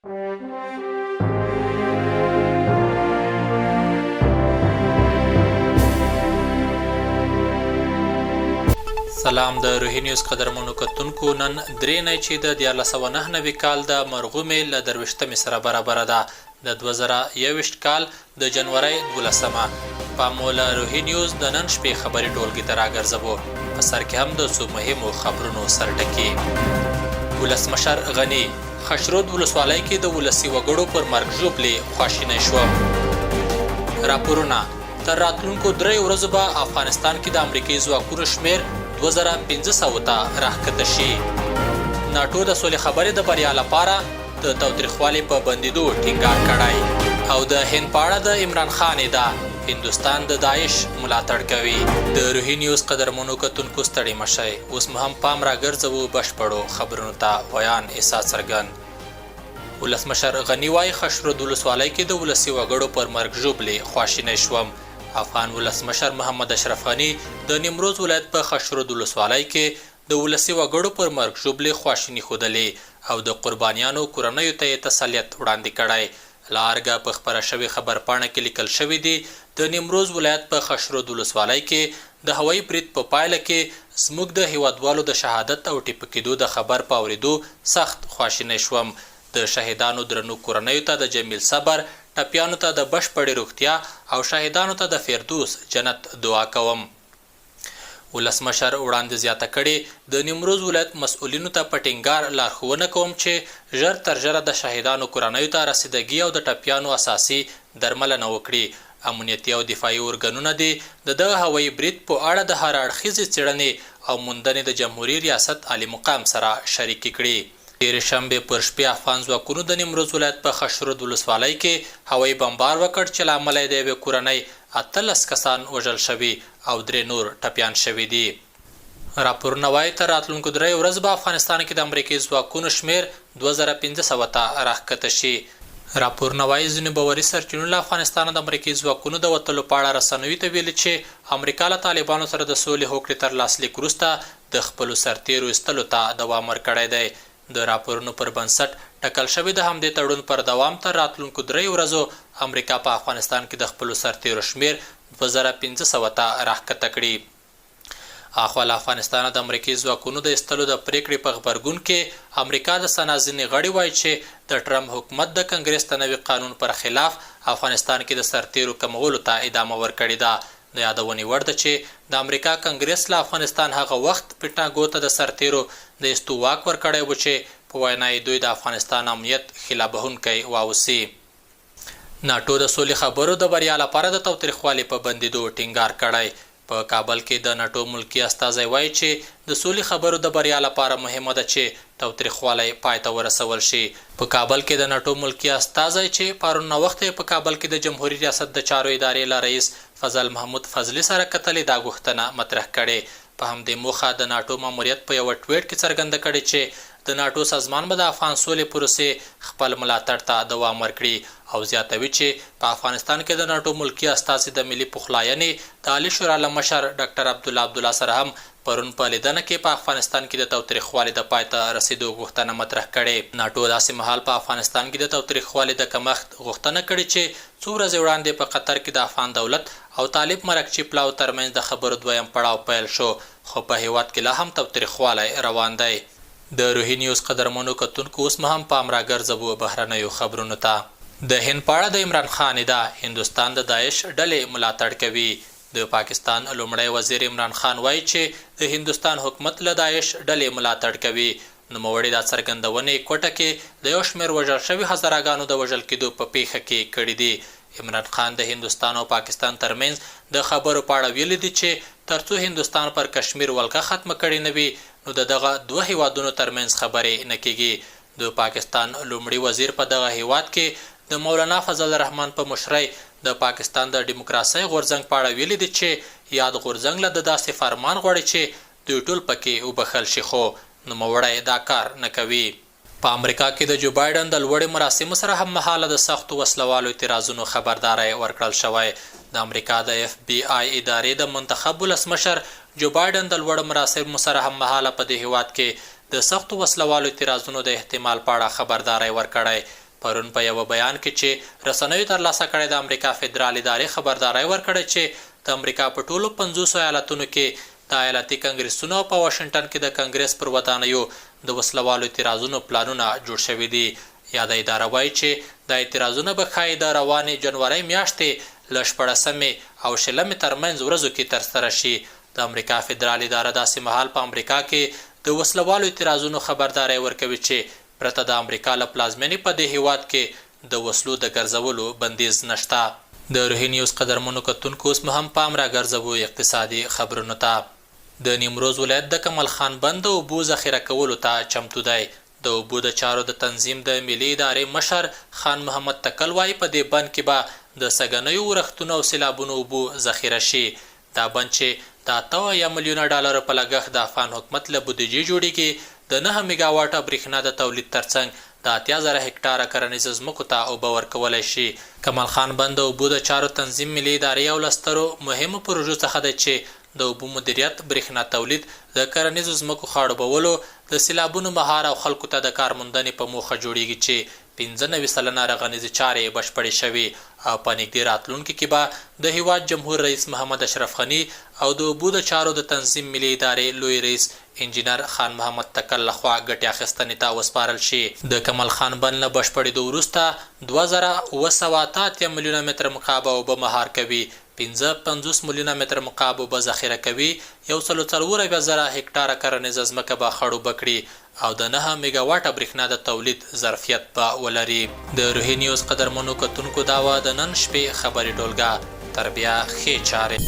سلام د روهي نیوز قدرمنو کتونکو نن درې نه چې د 1999 کال د مرغومې له درویشتمې سره برابره ده د 2021 کال د جنوري 12مه په مولا روهي نیوز د نن شپې خبري ټولګي ته راګرځبو په سر کې هم د څو مهمو خبرونو سرټکي ولسمشر غني خشرود ولسوالۍ کې د ولسي وګړو پر مرګ ژوبلې خواشینی شو راپورونه تر راتلونکو 3 ورځو به افغانستان کې د امریکایي ځواکونو شمیر 2500 ته راښکته شي ناټو د سولې خبرې د بریا لپاره د تاوتریخوالي په بندیدو ټینګار کړی او د هند په اړه د عمران خان ادعا هندوستان د داعش ملاتړ کوي د روهي نیوز قدرمنو کتونکو ستړي مشئ اوس مو هم پام راګرځوو بشپړو خبرونو ته ویان احساس څرګند ولسمشر غني وایي خشرود ولسوالۍ کې د ولسي وګړو پر مرګ ژوبلې خواشینی شوم افغان ولسمشر محمد اشرف غني د نیمروز ولایت په خشرود ولسوالۍ کې د ولسي وګړو پر مرګ ژوبلې خواشیني ښودلې او د قربانیانو کورنیو ته یې تسلیت وړاندې کړی له ارګه په خپره شوې خبرپاڼه کې لیکل شوي دي د نیمروز ولایت په خشرود ولسوالۍ کې د هوایي برید په پایله کې زموږ د هیوادوالو د شهادت او ټیپه کېدو د خبر په اورېدو سخت خواشینی شوم د شهیدانو درنو کورنیو ته د جمیل صبر ټپیانو ته د بشپړې روغتیا او شهیدانو ته د فردوس جنت دعا کوم ولسمشر وړاندې زیاته کړې د نیمروز ولایت مسؤلینو ته په ټینګار لارښوونه کوم چې ژر تر ژره د شهیدانو کورنیو ته رسیدګي او د ټپیانو اساسي درملنه وکړي امنیتي او دفاعي ارګانونه دي د دغه هوایي برید په اړه د هر اړخیزې څېړنې او موندنې د جمهوریت ریاست عالي مقام سره شریکې کړي تېرې شنبې پر شپې افغان ځواکونو د نیمروز ولایت په خشرود ولسوالۍ کې هوایي بمبار وکړ چې له امله یې د یوې کورنۍ 18 کسان وژل شوي او 3 نور ټپیان شوي دي راپورونه وایي تر راتلونکو 3 ورځو به افغانستان کې د امریکایي ځواکونو شمیر 2500 ته راښکته شي راپورونه وایي ځینې باوري سرچینو له افغانستانه د امریکایي ځواکونو د وتلو په اړه رسنیو ته ویلي چې امریکا له طالبانو سره د سولې هوکړې تر لاسلیک وروسته د خپلو سرتیرو ایستلو ته دوام ورکړی دی د راپورونو پر بنسټ ټاکل شوی د همدې تړون پر دوام تر راتلونکو 3 ورځو امریکا په افغانستان کې د خپلو سرتیرو شمیر 2500 ته راښکته کړي اخوا له افغانستانه د امریکایي ځواکونو د ایستلو د پریکړې په غبرګون کې امریکا د سنا ځینې غړي وایي چې د ټرمپ حکومت د کنګرس د نوي قانون پر خلاف افغانستان کې د سرتیرو کمولو ته ادامه ورکړې ده د یادونې وړ ده چې د امریکا کنګرس له افغانستان هغه وخت پټاګو ته د سرتیرو د ایستو واک ورکړی و چې په وینا یې دوی د افغانستان امنیت خلابهونکی واوسي ناټو د سولې خبرو د بریا لپاره د تاوتریخوالي په بندیدو ټینګار کړی په کابل کې د ناټو ملکی استازی وایي چې د سولې خبرو د بریا لپاره مهمه ده چې تاوتریخوالی پای ته ورسول شي په کابل کې د ناټو ملکی استازی چې پرون وخت په کابل کې د جمهوریت ریاست د چارو ادارې له رئیس فضل محمود فضلي سره کتلې دا غوښتنه مطرح کړې په همدې موخه د ناټو ماموریت په یو ټویټ کې څرګنده کړې چې د ناټو سازمان به د افغان سولې پروسې خپل ملاتړ ته دوام ورکړي او زیاتوي چې په افغانستان کې د ناټو ملکی استازي د ملي پخلاینې د عالی شورا له مشر ډاکټر عبدالله سره هم پرون په لیدنه کې په افغانستان کې د تاوتریخوالي د پای ته رسیدو غوښتنه مطرح کړې ناټو داسې مهال په افغانستان کې د تاوتریخوالي د کمښت غوښتنه کړې چې څو ورځې وړاندې په قطر کې د افغان دولت او طالب مرکچي پلاو ترمنځ د خبرو دویم پړاو پیل شو خو په هیواد کې لا هم تاوتریخوالی روان دی د روهي نیوز قدرمنو کتونکو اوس هم پام راګرځوو بهرنیو خبرونو ته د هند په اړه د عمران خان ادعا هندوستان د داعش ډلې ملاتړ کوي د پاکستان لومړی وزیر عمران خان وایي چې د هندوستان حکومت له داعش ډلې ملاتړ کوي نوموړي دا څرګندونې کوټه کې د یو شمېر وژل شوي هزاراګانو د وژل کېدو په پیښه کې کړي دي عمران خان د هندوستان او پاکستان ترمنځ د خبرو په اړه ویلي دي چې ترڅو هندوستان پر کشمیر ولکه ختمه کړې نه وي نو دغه دوه هیوادونو ترمنځ خبرې نه کیږي د پاکستان لومړي وزیر په دغه هیواد کې د مولانا فضل الرحمن په مشرۍ د پاکستان د دیموکراسۍ غورځنګ په اړه ویلي دي چې یاد غورځنګ له داسې فرمان غواړي چې دوی ټول پکې وبخښل شي خو نوموړی دا کار نه کوي په امریکا کې د جو بایډن د لوړې مراسمو سره هم مهاله د سختو وسلوالو اعتراضونو خبرداری ورکړل شوی د امریکا د اف بی آی ادارې د منتخب ولسمشر جو بایډن د لوړ مراسمو سره هم مهاله په دې هیواد کې د سختو وسلوالو اعتراضونو د احتمال په اړه خبرداری ورکړی پرون په یوه بیان کې چې رسنیو ترلاسه کړی د امریکا فدرال ادارې خبرداری ورکړی چې د امریکا په ټولو 50 ایالتونو کې د ایالتي کنګرسونو په واشنګټن کې د کنګرس پر ودانیو د وسلوالو اعتراضونو پلانونه جوړ شوي دي. یاده اداره وایي چې د اعتراضونه به ښایي د روانې جنورۍ میاشتې له 14 او 20 ترمنځ ورځو کې ترسره شي. د امریکا فدرال اداره داسې مهال په امریکا کې د وسلوالو اعتراضونو خبرداری ورکوي چې پرته د امریکا له پلازمینې په دې هیواد کې د وسلو د ګرځولو بندیز نشته. د روهي نیوز قدرمنو کتونکو اوس هم پام راګرځوو اقتصادي خبرونو ته. د نیمروز ولایت د کمال خان بند د اوبو ذخیره کولو ته چمتو دی. د اوبو د چارو د تنظیم د ملي ادارې مشر خان محمد تکل وایي په دې بند کې به د سږنیو ورښتونو او سیلابونو اوبو ذخیره شي. دا بند چې د 8 میلیونه ډالرو په لګښت د افغان حکومت له بودیجې جوړیږي، د 9 میګاواټه برېښنا د تولید ترڅنګ د 80,000 هکټاره کرنیزو ځمکو ته اوبه ورکولی شي. کمال خان بند د اوبو د چارو تنظیم ملي ادارې یو له سترو مهمو پروژو څخه دی چې د اوبو مدیریت، برېښنا تولید، د کرنیزو ځمکو خړوبولو، د سیلابونو مهار او خلکو ته د کار موندنې په موخه جوړیږي چې 95 سلنه رغنیزې چارې بشپړې شوي او په نږدې راتلونکي کې به د هیواد جمهور رئیس محمد اشرف غني او د اوبو د چارو د تنظیم ملي ادارې لوی رئیس انجینر خان محمد تکل لخوا ګټې اخیستنې ته وسپارل شي. د کمال خان بند له بشپړېدو وروسته 2788 میلیونه متر مکعب اوبه مهار کوي، 55 میلیونه متر مکعب اوبه ذخیره کوي، 140,000 هکټاره کرنیزه ځمکه به خړوبه کړي او د 9 میګاواټه برېښنا د تولید ظرفیت به ولري. د روهي نیوز قدرمنو کتونکو دا وه د نن شپې خبري ټولګه. تر بیا ښې چارې.